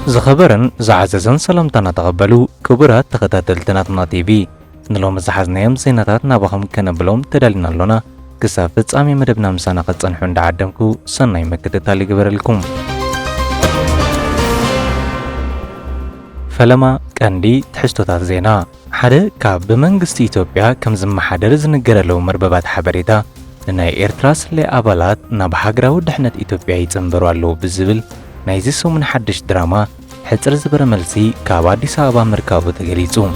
زخبرن زعززن سلامتنا تقبلوا كبرات تخطاتلتنا تيفي نلوم زحزنايم زيناتات نابخم كنبلوم تدالنا لنا كسافت سامي مدبنا مسانا قد صنحون دعدمكو سناي مكتتالي قبرلكم فلما كاندي تحشتوتات زينا حدا كاب بمنغستي إثيوبيا كم زمحادر زنقرلو مرببات حبريتا لناي إيرتراس لي أبالات نابحاقراو دحنت إثيوبيا يتنبرو اللو بزبل نايزيسو من حدش دراما حتر زبر ملسي كاب أديس أبا مركابو تغليزو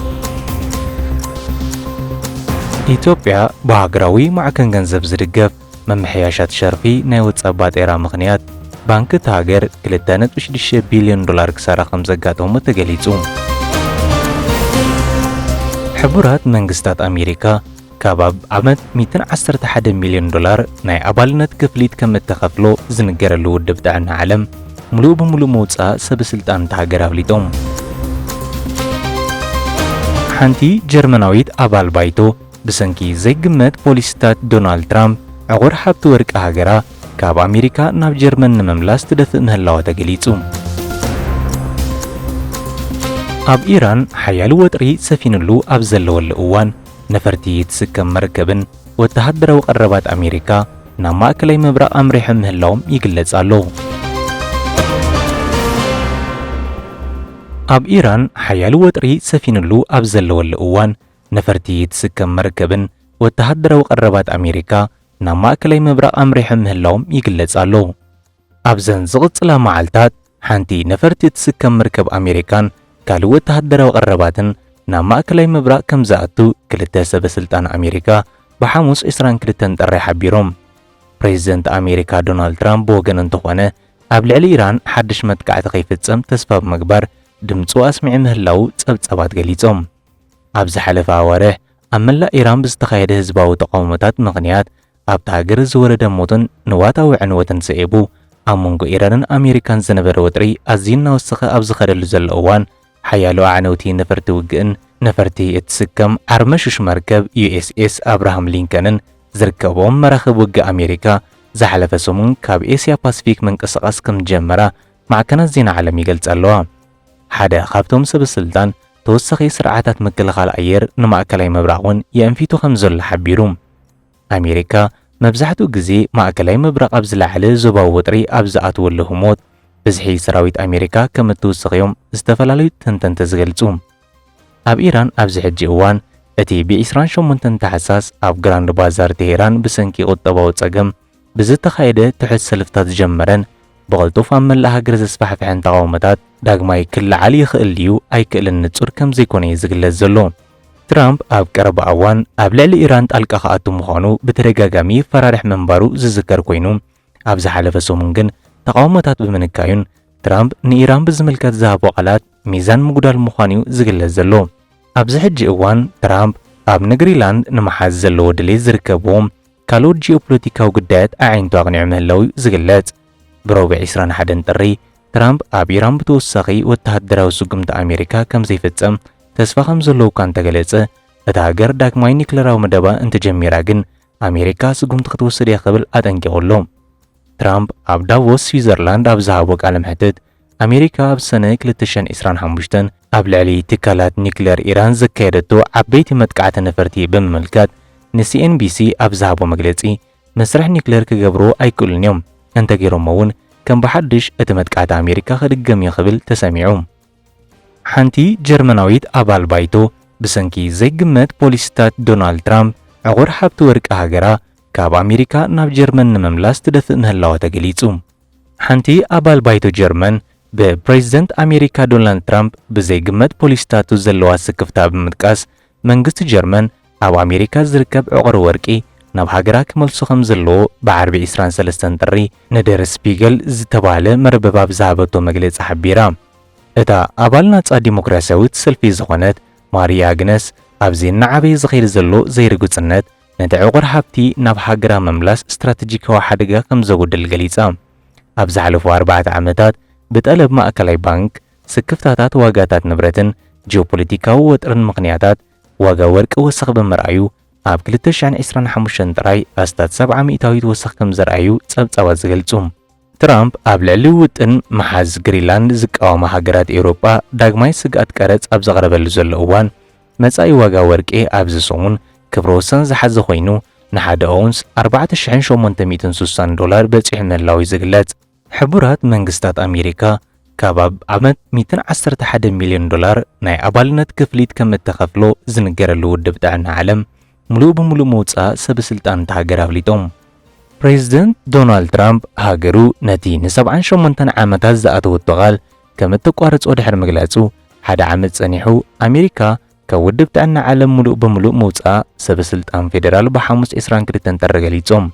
إثيوبيا بحاقراوي معكن غنزب زرقف ممحياشات شرفي نايوت صبات إيرا مغنيات بانك تاغر كلتانت بشدش بليون دولار كسارة خمزقاتهم تغليزو حبورات منغستات أمريكا كاباب عمد 211 مليون دولار ناي أبالنت كفليت كم التخفلو زنقرلو ودبتعنا عالم ملو بملو موتسا سبسلطان تاغر أوليتهم حانتي جرمناويت أبال بايتو بسنكي زي قمت بوليستات دونالد ترامب عغور حبتو ورك أهاجرا كاب أمريكا ناب جرمن نمملاس تدث مهلاوة تقليتو أب إيران حيالو وطري سفينلو أبزلو الأوان نفرتي تسكم مركبن وتهدر وقربات أمريكا نما أكلي مبرا أمريح مهلاوم يقلت ألو أب إيران حيالو وطري سفينلو أبزلو الأوان نفرتي تسكم مركبن وتهدر وقربات أمريكا نما أكلي مبرا أمريح مهلاوم يقلت ألو أبزن زغط لا معالتات حانتي نفرتي تسكم مركب أمريكان كالو تهدر وقرباتن نما أكلي مبرا كم زاتو كلتا سبسلطان أمريكا بحاموس إسران كلتن تري حبيروم بريزيدنت أمريكا دونالد ترامب بوغن انتخوانه قبل على إيران حدش متقعت خيفتسم تسبب مقبر دمتسو أسمع مهلاو تسبت قليتهم أبز حلف أواره أملا إيران بستخيد هزباو تقومتات مغنيات أبتاقر زور دموتن نواتا وعنوتن سئبو أمونغو إيران أمريكان زنبر وطري أزين نوسخ أبزخر اللزل أوان حيالو عنوتي نفرتي وقن نفرتي اتسكم عرمشش مركب USS أبراهام لينكنن زركبهم مراخب وقع أمريكا زحلف سمون كاب إيسيا باسفيك من قصقص كم جمرة مع كان الزين عالمي قلت ألوها حدا خابتهم سب السلطان توسخي سرعاتات مكلخال أير نما أكلاي مبراغون ينفيتو خمزول حبيروم أمريكا مبزحتو قزي مع أكلاي مبراغ أبزل على زباو وطري أبزعات واللهموت بزحي سراويت أمريكا كم توسخيهم استفلاليو تنتن تزغلتوم أب إيران أبزحجي أوان اتي بإسران شمونتن تحساس أب جراند بازار تهران بسنكي قطباو تساقم بزت خايدة تحس سلفتات جمرن بغلطو فامن لها جرز اسفح في حين تقاومتات داقماي كل علي خقليو أي كل نتصور كم زيكوني زغل الزلو ترامب أب قرب أوان أب لعل إيران تألقا خاطو مخانو بترقاقامي فرارح منبارو زذكر كوينو أبزح لفسو منغن تقاومتات بمنكايون ترامب نإيران بزملكات زهبو قلات ميزان مقدال مخانيو زغل الزلو أبزح جئوان ترامب أب نغريلاند نمحاز زلو دلي زركبوم كالو جيوبوليتيكاو قدات أعين تواغنع مهلو زغلات بروبع إسران حدن تري ترامب أب إيران بتوسخي وتهدراو سقمت أمريكا كم زيفتسم تسفخم زلو كان تغليصه اتهاجر داكماي نيكلراو مدبا انت جميراغن أمريكا سقمت خطوصر يقبل أدنكيغولو ترامب أب دافوس سويزرلاند أب زهابوك عالم حدد أمريكا أب سنة 2025 أب لعلي تكالات نيكلير إيران زكايدتو عبيتي متقعة نفرتي بمملكات نسي NBC أب زهابو مقلتي مسرح نيكلير كقبرو أي كل يوم انت غيرو مون كم بحدش اتمتقعة أمريكا خدقم يخبل تساميعوم حانتي جرمناويت أبال بايتو بسنكي زي قمت بوليستات دونالد ترامب عغور حبتو ورك أهاجرا كاب أمريكا ناب جرمن نمملاس تدث مهلاوة تقليتوم حانتي أبال بايتو جرمن ببريزيدنت أمريكا دونالد ترامب بزي قمت بوليستاتو زلوها سكفتا بمدكاس منغست جرمن أو أمريكا زركب عغر وركي ناب هاجرا كملسو خمزلو بعربي إسران سلستان تري ندر سبيغل زتبالة مربباب زهبتو مجلس حبيرا اتا أبالنا تسا ديمقراسيوت سلفي زخونت ماريا أغنس أبزين نعبي زخير زلو زير قدسنت ندعو غر حبتي ناب هاجرا مملاس استراتيجيك وحدقا كم زود القليسا أبزحلفو 4 عمتات بتقلب ما أكلاي بانك سكفتاتات واقاتات نبرتن جيوبوليتيكاو وطرن مقنياتات واقا ورق وسخ بمرأيو أب كلتش عن إسران حموشن تراي أستاد 700 وسخ كم زرأيو تسبت أوازغلتوم ትራምፕ ኣብ ልዕሊ ውጥን መሓዝ ግሪንላንድ ዝቃወማ ሃገራት ኤውሮጳ ዳግማይ ስግኣት ቀረጽ ኣብ ዘቕረበሉ ዘሎ እዋን መጻኢ ዋጋ ወርቂ ኣብዚ ሰሙን ክብረ ወሰን ዝሓዘ ኮይኑ ንሓደ ኣውንስ $4,860 በፂሑ ምህላው ዝግለጽ። ሕቡራት መንግስታት ኣሜሪካ ካብ ኣብ ዓመት $111 ሚልዮን ናይ ኣባልነት ክፍሊት ከም እተኸፍሎ ዝንገረሉ ውድብ ጥዕና ዓለም ሙሉእ ብምሉእ መውፃእ ሰበስልጣን ሃገር ኣፍሊጦም። ፕሬዚደንት ዶናልድ ትራምፕ ሃገሩ ነቲ ን78 ዓመታት ዝኣተወቶ ቃል ከም እተቋርጾ ድሕሪ ምግላጹ ሓደ ዓመት ጸኒሑ ኣሜሪካ ካብ ውድብ ጥዕና ዓለም ሙሉእ ብምሉእ መውፃእ ሰበስልጣን ፌደራል ብ5 22 ተረጋሊጾም።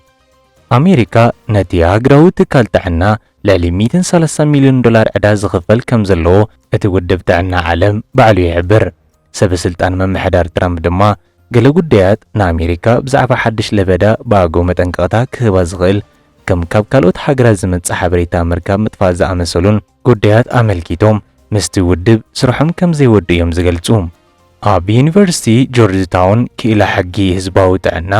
ኣሜሪካ ነቲ ሃገራዊ ትካል ጥዕና ልዕሊ $130 ሚልዮን ዕዳ ዝኽፈል ከም ዘለዎ እቲ ውድብ ጥዕና ዓለም ባዕሉ ይሕብር። ሰበስልጣን መምሕዳር ትራምፕ ድማ ገለ ጉዳያት ንኣሜሪካ ብዛዕባ ሓድሽ ለበዳ ብኣገው መጠንቀቕታ ክህባ ዝኽእል ከም ካብ ካልኦት ሃገራት ዝመጽእ ሓበሬታ ምርካብ ምጥፋእ ዝኣመሰሉን ጉዳያት ኣመልኪቶም ምስቲ ውድብ ስርሖም ከም ዘይወዱ እዮም ዝገልጹ። ኣብ ዩኒቨርሲቲ ጆርጅ ታውን ክኢላ ሕጊ ህዝባዊ ጥዕና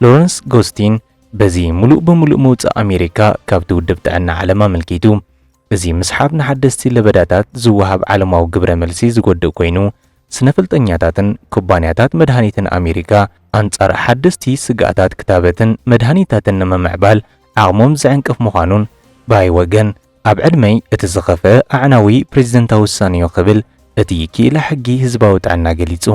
ሎረንስ ጎስቲን በዚ ሙሉእ ብምሉእ መውፃእ ኣሜሪካ ካብቲ ውድብ ጥዕና ዓለም ኣመልኪቱ እዚ ምስሓብ ንሓደስቲ ለበዳታት ዝወሃብ ዓለማዊ ግብረ መልሲ ዝጎድእ ኮይኑ ስነፍልጠኛታትን ኩባንያታት መድሃኒትን ኣሜሪካ ኣንጻር ሓደስቲ ስጋኣታት ክታበትን መድሃኒታትን ንምምዕባል ዓቕሞም ዝዕንቅፍ ምዃኑን ባይ ወገን ኣብ ዕድመይ እቲ ዝኸፍአ ኣዕናዊ ፕሬዚደንታዊ ውሳነ እዩ ክብል እቲ ክኢላ ሕጊ ህዝባዊ ጥዕና ገሊጹ።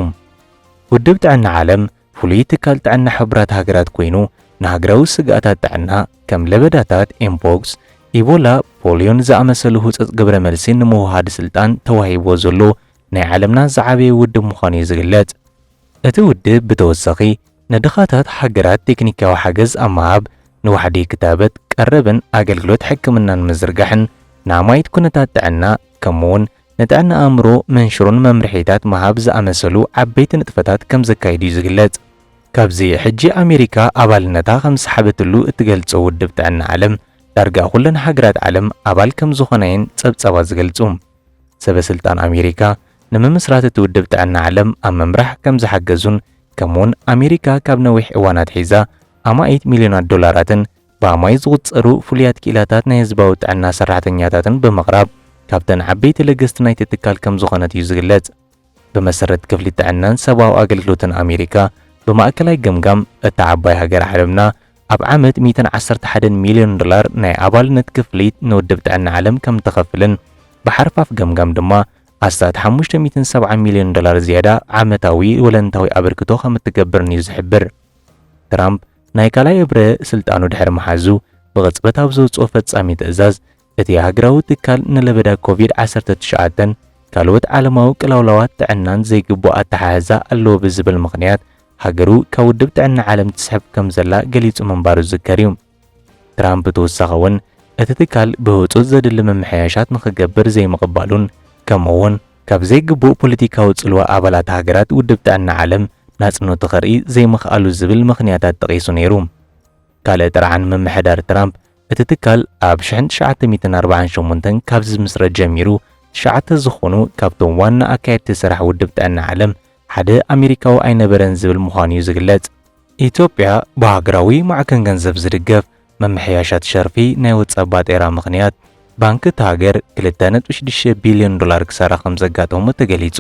ውድብ ጥዕና ዓለም ፍሉይ ትካል ጥዕና ሕቡራት ሃገራት ኮይኑ ንሃገራዊ ስጋኣታት ጥዕና ከም ለበዳታት ኤምፖክስ፣ ኢቦላ፣ ፖሊዮን ዝኣመሰሉ ህፁፅ ግብረ መልሲ ንምውሃድ ስልጣን ተዋሂቦ ዘሎ ናይ ዓለምና ዝዓበየ ውድብ ምዃኑ እዩ ዝግለጽ። እቲ ውድብ ብተወሳኺ ንድኻታት ሃገራት ቴክኒካዊ ሓገዝ ኣብ ምሃብ ንዋሕዲ ክታበት ቀረብን ኣገልግሎት ሕክምናን ምዝርጋሕን ንኣማይት ኩነታት ጥዕና ከምኡውን ንጥዕና ኣእምሮ መንሽሩን መምርሒታት ምሃብ ዝኣመሰሉ ዓበይቲ ንጥፈታት ከም ዘካይዱ እዩ ዝግለጽ። ካብዚ ሕጂ ኣሜሪካ ኣባልነታ ከም ሰሓበትሉ እትገልጾ ውድብ ጥዕና ዓለም ዳርጋ ኩለን ሃገራት ዓለም ኣባል ከም ዝኾነየን ጸብጸባ ዝገልጹ። ሰበስልጣን ኣሜሪካ ንምምስራት እቲ ውድብ ጥዕና ዓለም ኣብ ምምራሕ ከም ዝሓገዙን ከምኡውን ኣሜሪካ ካብ ነዊሕ እዋናት ሒዛ ኣማኢት ሚልዮናት ዶላራትን ብኣማይ ዝቝጸሩ ፍሉያት ክኢላታት ናይ ህዝባዊ ጥዕና ሰራሕተኛታትን ብምቕራብ ካብተን ዓበይቲ ለገስቲ ናይቲ ትካል ከም ዝኾነት እዩ ዝግለጽ። ብመሰረት ክፍሊ ጥዕናን ሰብኣዊ ኣገልግሎትን ኣሜሪካ ብማእከላይ ገምጋም እታ ዓባይ ሃገር ዓለምና ኣብ ዓመት $111 ሚልዮን ናይ ኣባልነት ክፍሊት ንውድብ ጥዕና ዓለም ከም ተኸፍልን ብሓርፋፍ ገምጋም ድማ ኣስታት $570 ሚልዮን ዝያዳ ዓመታዊ ወለንታዊ ኣበርክቶ ከም እትገብርን እዩ ዝሕብር። ትራምፕ ናይ ካልኣይ እብረ ስልጣኑ ድሕሪ መሓዙ ብቕጽበት ኣብ ዘውፅኦ ፈጻሚ ትእዛዝ እቲ ሃገራዊ ትካል ንለበዳ ኮቪድ-19 ካልኦት ዓለማዊ ቅላውላዋት ጥዕናን ዘይግቡእ ኣተሓሕዛ ኣለዎ ብዝብል ምኽንያት ሃገሩ ካብ ውድብ ጥዕና ዓለም ትስሕብ ከም ዘላ ገሊጹ ምንባሩ ዝዝከር እዩ። ትራምፕ ተወሳኺ እውን እቲ ትካል ብህፁፅ ዘድሊ መምሕያሻት ንኽገብር ዘይምቕባሉን ከምኡውን ካብ ዘይግቡእ ፖለቲካዊ ጽልዋ ኣባላት ሃገራት ውድብ ጥዕና ዓለም ናጽነቱ ኸርኢ ዘይምኽኣሉ ዝብል ምኽንያታት ጠቒሱ ነይሩ። ካልእ ጥርዓን መምሕዳር ትራምፕ እቲ ትካል ኣብ 1948 ካብ ዝምስረት ጀሚሩ 9 ዝኾኑ ካብቶም ዋና ኣካየድቲ ስራሕ ውድብ ጥዕና ዓለም ሓደ ኣሜሪካዊ ኣይነበረን ዝብል ምዃኑ እዩ ዝግለጽ። ኢትዮጵያ ብሃገራዊ ማዕከን ገንዘብ ዝድገፍ መምሕያሻት ሸርፊ ናይ ወጻእ ባጤራ ምኽንያት ባንኪ እቲ ሃገር $2.6 ቢልዮን ክሳራ ከም ዘጋጠሞ ተገሊጹ።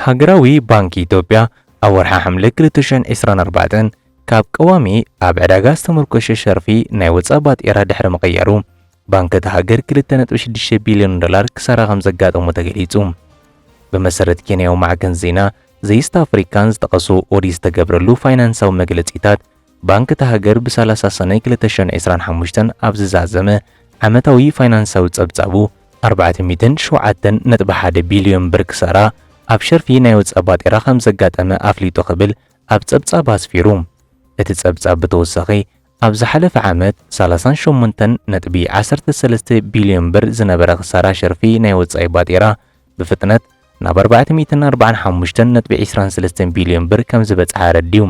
ሃገራዊ ባንኪ ኢትዮጵያ ኣብ ወርሒ ሐምለ 2024 ካብ ቀዋሚ ኣብ ዕዳጋ ዝተመርኮሸ ሸርፊ ናይ ወጻእ ባጤራ ድሕሪ ምቕያሩ ባንኪ እቲ ሃገር $2.6 ቢልዮን ክሳራ ከም ዘጋጠሞ ተገሊጹ። በመሰረት ኬንያዊ ማዕከን ዜና ዘኢስት ኣፍሪካን ዝጠቐሱ ኦዲት ዝተገብረሉ ፋይናንሳዊ መግለጺታት ባንኪ እቲ ሃገር ብ30 ሰነ 2025 ኣብ ዝዛዘመ ዓመታዊ ፋይናንሳዊ ጸብጻቡ $407.1 ቢልዮን ክሳራ ኣብ ሸርፊ ናይ ወጻእ ባጤራ ከም ዘጋጠመ ኣፍሊጡ ክብል ኣብ ጸብጻብ ኣስፊሩ። እቲ ጸብጻብ ብተወሳኺ ኣብ ዝሓለፈ ዓመት 38.13 ቢልዮን ዝነበረ ክሳራ ሸርፊ ናይ ወጻኢ ባጤራ ብፍጥነት ናብ 445.23 ቢልዮን ከም ዝበጽሐ ረዲዩ።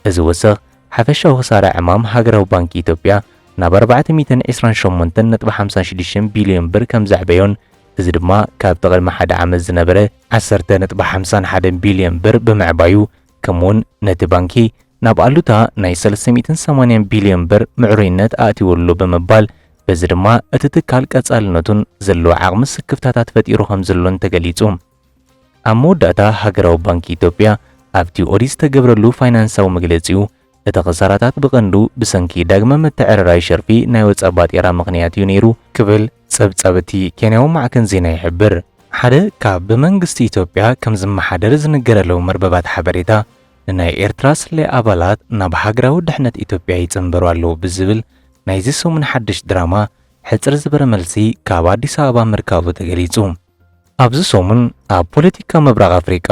እዚ ወሰኽ ሓፈሻዊ ክሳራ ዕማም ሃገራዊ ባንኪ ኢትዮጵያ ናብ 428.56 ቢልዮን ከም ዘዕበዮን እዚ ድማ ካብ ቅድሚ ሓደ ዓመት ዝነበረ 10.51 ቢልዮን ብምዕባዩ ከምኡውን ነቲ ባንኪ ናብ ኣሉታ ናይ 380 ቢልዮን ምዕሩይነት ኣእትይወሉ ብምባል በዚ ድማ እቲ ትካል ቀጻልነቱን ዘለዎ ዓቕሚ ስክፍታታት ፈጢሩ ከም ዘሎን ተገሊጹ። ኣብ መወዳእታ ሃገራዊ ባንኪ ኢትዮጵያ ኣብቲ ኦዲት ዝተገብረሉ ፋይናንሳዊ መግለጺኡ እቲ ኽሳራታት ብቐንዱ ብሰንኪ ዳግመ ምትዕርራይ ሸርፊ ናይ ወጻኢ ባጤራ ምኽንያት እዩ ነይሩ ክብል ጸብጻብቲ ኬንያዊ ማዕከን ዜና ይሕብር። ሓደ ካብ ብመንግስቲ ኢትዮጵያ ከም ዝመሓደር ዝነገረለው መርበባት ሓበሬታ ንናይ ኤርትራ ስለ ኣባላት ናብ ሃገራዊ ድሕነት ኢትዮጵያ ይጽንበሩ ኣለዉ ብዝብል ናይዚ ሰሙን ሓድሽ ድራማ ሕጽር ዝበረ መልሲ ካብ ኣዲስ ኣበባ ምርካቡ ተገሊጹ። ኣብዚ ሰሙን ኣብ ፖለቲካ ምብራቕ ኣፍሪቃ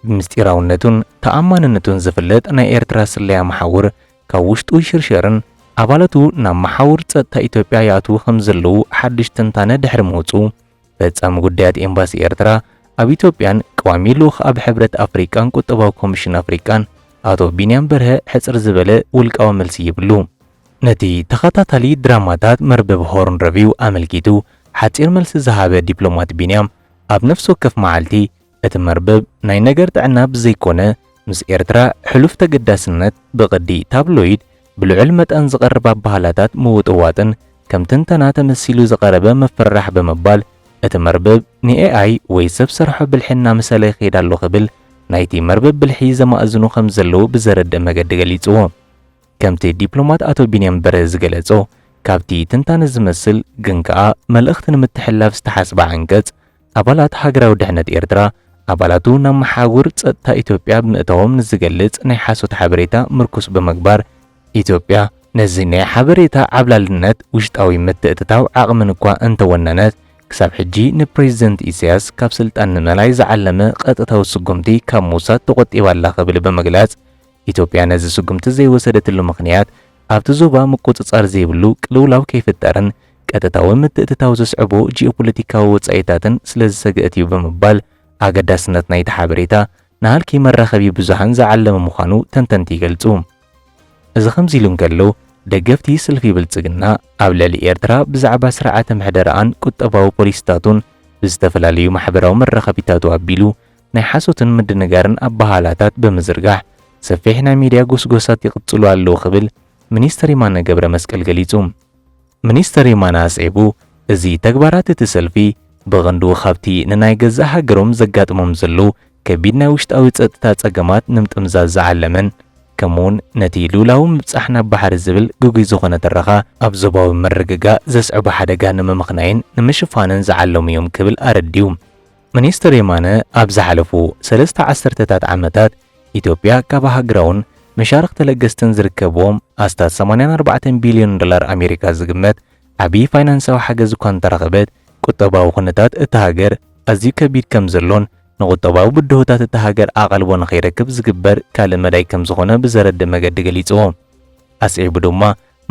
ብምስጢራውነቱን ተኣማንነቱን ዝፍለጥ ናይ ኤርትራ ስለያ መሓውር ካብ ውሽጡ ይሽርሸርን ኣባላቱ ናብ መሓውር ጸጥታ ኢትዮጵያ ያእትዉ ከም ዘለዉ ሓድሽ ትንታነ ድሕሪ ምውፁ ፈጻሚ ጉዳያት ኤምባሲ ኤርትራ ኣብ ኢትዮጵያን ቀዋሚ ልኡኽ ኣብ ሕብረት ኣፍሪቃን ቁጠባዊ ኮሚሽን ኣፍሪቃን ኣቶ ቢንያም በርሀ ሕጽር ዝበለ ውልቃዊ መልሲ ይብሉ። ነቲ ተኸታታሊ ድራማታት መርበብ ሆርን ረቪው ኣመልኪቱ ሓጺር መልሲ ዝሃበ ዲፕሎማት ቢንያም ኣብ ነፍሲ ወከፍ መዓልቲ እቲ መርበብ ናይ ነገር ጥዕና ብዘይኮነ ምስ ኤርትራ ሕሉፍ ተገዳስነት ብቕዲ ታብሎይድ ብልዑል መጠን ዝቐርብ ኣባህላታት ምውጥዋጥን ከም ትንተና ተመሲሉ ዝቐረበ መፈራሕ ብምባል እቲ መርበብ ንኤኣይ ወይ ሰብ ሰርሖ ብልሕና መሰለ ይኸይድ ኣሎ ክብል ናይቲ መርበብ ብልሒ ዘማእዝኑ ከም ዘለዉ ብዘረድእ መገዲ ገሊጽዎ። ከምቲ ዲፕሎማት ኣቶ ቢንያም በርሀ ዝገለጾ ካብቲ ትንታነ ዝመስል ግን ከኣ መልእኽቲ ንምትሕልላፍ ዝተሓስበ ዓንቀጽ ኣባላት ሃገራዊ ድሕነት ኤርትራ ኣባላቱ ናብ መሓውር ጸጥታ ኢትዮጵያ ብምእታዎም ንዝገልጽ ናይ ሓሶት ሓበሬታ ምርኩስ ብምግባር ኢትዮጵያ ነዚ ናይ ሓበሬታ ዓብላልነት ውሽጣዊ ምትእትታው ዓቕምን እኳ እንተወነነት ክሳብ ሕጂ ንፕሬዚደንት ኢሳያስ ካብ ስልጣን ንመላይ ዝዓለመ ቀጥታዊ ስጉምቲ ካብ ምውሳድ ተቆጢባላ ክብል ብምግላጽ ኢትዮጵያ ነዚ ስጉምቲ ዘይወሰደትሉ ምኽንያት ኣብቲ ዞባ ምቁጽጻር ዘይብሉ ቅልውላው ከይፍጠርን ቀጥታዊ ምትእትታው ዘስዕቦ ጂኦፖለቲካዊ ወጻኢታትን ስለ ዝሰግአት እዩ ብምባል ኣገዳስነት ናይቲ ሓበሬታ ንሃልኪ መራኸቢ ብዙሃን ዝዓለመ ምዃኑ ተንተንቲ ይገልጹ። እዚ ከምዚ ኢሉ እንከሎ ደገፍቲ ሰልፊ ብልጽግና ኣብ ልዕሊ ኤርትራ ብዛዕባ ስርዓተ ምሕደራን ቁጠባዊ ፖሊሲታቱን ብዝተፈላለዩ ማሕበራዊ መራኸቢታቱ ኣቢሉ ናይ ሓሶትን ምድንጋርን ኣባህላታት ብምዝርጋሕ ሰፊሕ ናይ ሚድያ ጎስጎሳት ይቕጽሉ ኣለዉ ክብል ሚኒስተር የማነ ገብረ መስቀል ገሊጹ። ሚኒስተር የማነ ኣስዒቡ እዚ ተግባራት እቲ ሰልፊ ብቐንዱ ካብቲ ንናይ ገዛእ ሃገሮም ዘጋጥሞም ዘሎ ከቢድ ናይ ውሽጣዊ ጸጥታ ጸገማት ንምጥምዛዝ ዝዓለመን ከምኡውን ነቲ ሉላዊ ምብጻሕ ናብ ባሕሪ ዝብል ጉጉይ ዝኾነ ተረኻ ኣብ ዞባዊ መረግጋእ ዘስዕቦ ሓደጋ ንምምኽናይን ንምሽፋንን ዝዓለሙ እዮም ክብል ኣረዲዩ። ሚኒስተር የማነ ኣብ ዝሓለፉ 3 ዓሰርተታት ዓመታት ኢትዮጵያ ካብ ሃገራውን መሻርክቲ ለገስትን ዝርከብዎም ኣስታት 84 ቢልዮን ዶላር ኣሜሪካ ዝግመት ዓብዪ ፋይናንሳዊ ሓገዝ እኳ እንተረኸበት ቁጠባዊ ኩነታት እቲ ሃገር ኣዝዩ ከቢድ ከም ዘሎን ንቁጠባዊ ብድሆታት እቲ ሃገር ኣቐልቦ ንኸይረክብ ዝግበር ካልእ መዳይ ከም ዝኾነ ብዘረድእ መገዲ ገሊጽዎ። ኣስዒቡ ድማ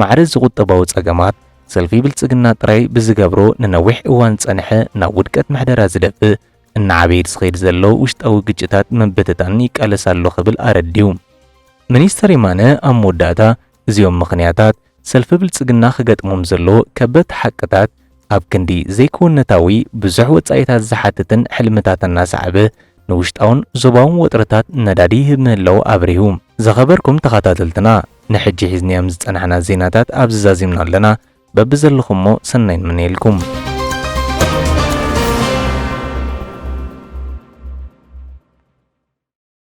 ማዕረ ዝቁጠባዊ ጸገማት ሰልፊ ብልጽግና ጥራይ ብዝገብሮ ንነዊሕ እዋን ጸንሐ ናብ ውድቀት ምሕደራ ዝደፍእ እናዓበየ ዝኸይድ ዘሎ ውሽጣዊ ግጭታት መበተታን ይቃለሳሎ ክብል ኣረዲዩ። ሚኒስተር የማነ ኣብ መወዳእታ እዚኦም ምኽንያታት ሰልፊ ብልጽግና ክገጥሞም ዘሎ ከበድቲ ሓቅታት ኣብ ክንዲ ዘይክውነታዊ ብዙሕ ወጻኢታት ዝሓትትን ሕልምታት እናሰዕበ ንውሽጣውን ዞባውን ወጥረታት ነዳዲ ምህላው ኣብሪሁ። ዘኸበርኩም ተኸታተልትና ንሕጂ ሒዝናዮም ዝጸናሕና ዜናታት ኣብዚ ዛዚምና ኣለና። በብዘለኹሞ ሰናይ ንመነየልኩም።